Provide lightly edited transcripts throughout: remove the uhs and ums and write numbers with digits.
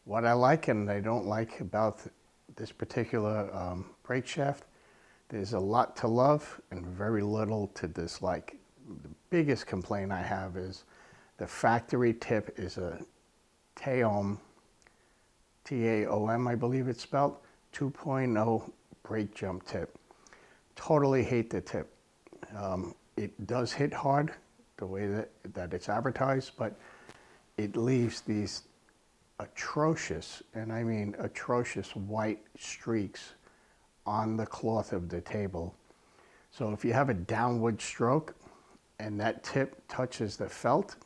what I like and I don't like about this particular break shaft. There's a lot to love and very little to dislike. The biggest complaint I have is the factory tip is a Taom, T-A-O-M, I believe it's spelled, 2.0 brake jump tip. Totally hate the tip. It does hit hard the way that it's advertised, but it leaves these atrocious, and I mean atrocious, white streaks on the cloth of the table. So if you have a downward stroke and that tip touches the felt,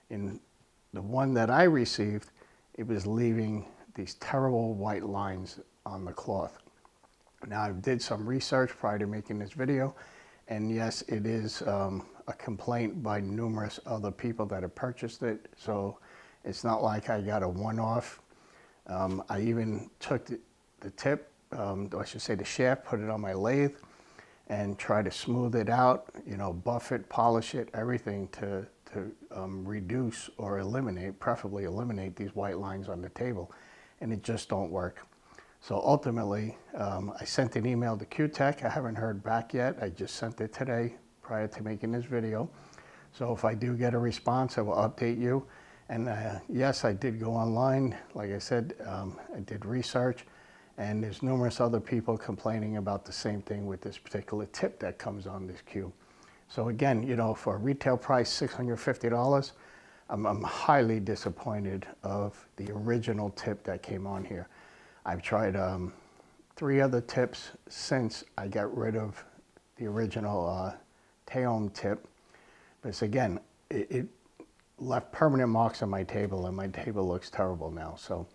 in the one that I received, it was leaving these terrible white lines on the cloth. Now I did some research prior to making this video, and yes, it is a complaint by numerous other people that have purchased it. So it's not like I got a one-off. I even took the tip, I should say the shaft, put it on my lathe and try to smooth it out, you know, buff it, polish it, everything to reduce or eliminate, preferably eliminate these white lines on the table, and it just don't work. So ultimately, I sent an email to Cuetec. I haven't heard back yet. I just sent it today prior to making this video. So if I do get a response, I will update you. And yes, I did go online. Like I said, I did research, and there's numerous other people complaining about the same thing with this particular tip that comes on this cue. So again, you know, for a retail price, $650, I'm highly disappointed of the original tip that came on here. I've tried 3 other tips since I got rid of the original Taom tip. But again, it left permanent marks on my table, and my table looks terrible now. So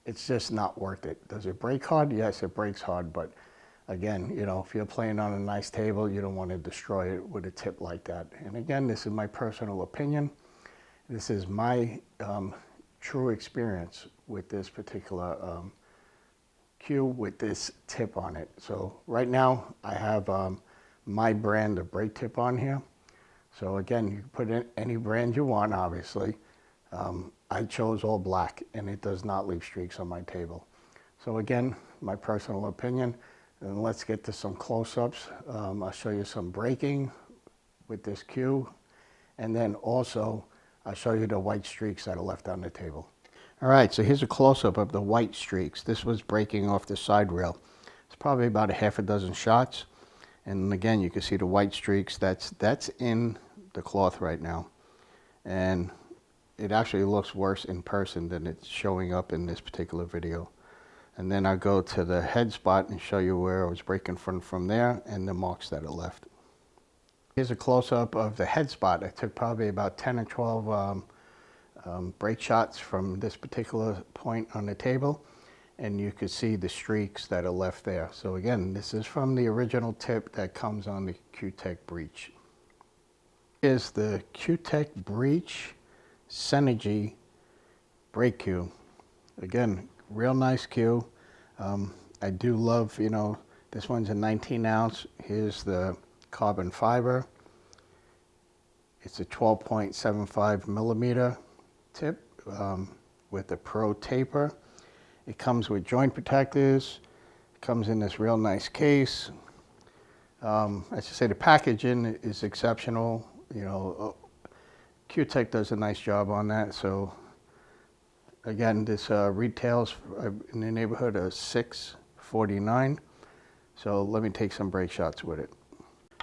it's just not worth it. Does it break hard? Yes, it breaks hard, but again, you know, if you're playing on a nice table, you don't want to destroy it with a tip like that. And again, this is my personal opinion. This is my true experience with this particular cue with this tip on it. So right now, I have my brand of brake tip on here. So again, you can put in any brand you want, obviously. I chose all black, and it does not leave streaks on my table. So again, my personal opinion. And let's get to some close-ups. I'll show you some braking with this cue. And then also, I'll show you the white streaks that are left on the table. All right, so here's a close-up of the white streaks. This was breaking off the side rail. It's probably about a half a dozen shots. And again, you can see the white streaks. That's in the cloth right now. And it actually looks worse in person than it's showing up in this particular video. And then I'll go to the head spot and show you where I was breaking from there and the marks that are left. Here's a close-up of the head spot. I took probably about 10 or 12 brake shots from this particular point on the table, and you can see the streaks that are left there. So again, this is from the original tip that comes on the Cuetec Breach. Here's the Cuetec Breach Cynergy Break Cue. Again, real nice cue. I do love, you know, this one's a 19 ounce. Here's the carbon fiber. It's a 12.75 millimeter tip with a pro taper. It comes with joint protectors. It comes in this real nice case. I should say the packaging is exceptional. You know, Cuetec does a nice job on that. So again, this retails in the neighborhood of $6.49. So let me take some brake shots with it.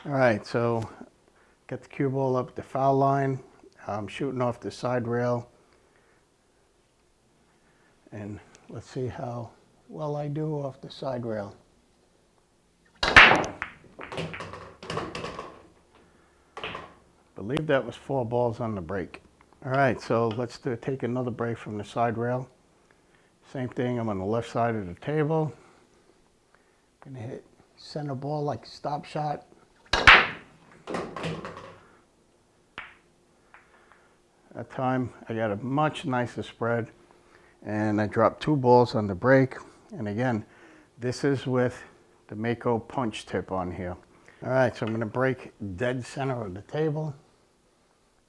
All right, so get the cue ball up the foul line. I'm shooting off the side rail. And let's see how well I do off the side rail. Believe that was 4 balls on the break. All right, so let's take another break from the side rail. Same thing, I'm on the left side of the table. Gonna hit center ball like a stop shot. That time I got a much nicer spread, and I dropped 2 balls on the break. And again, this is with the Mako punch tip on here. All right, so I'm gonna break dead center of the table.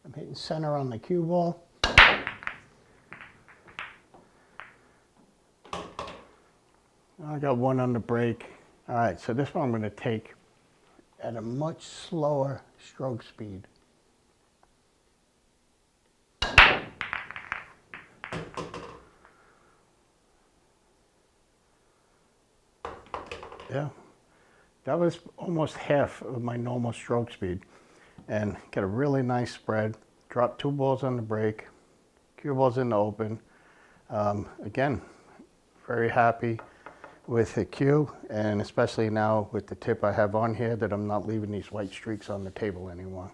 I'm hitting center on the cue ball. I got one on the break. All right, so this one I'm going to take at a much slower stroke speed. Yeah, that was almost half of my normal stroke speed. And get a really nice spread. Drop 2 balls on the break, cue balls in the open. Again, very happy with the cue, and especially now with the tip I have on here that I'm not leaving these white streaks on the table anymore.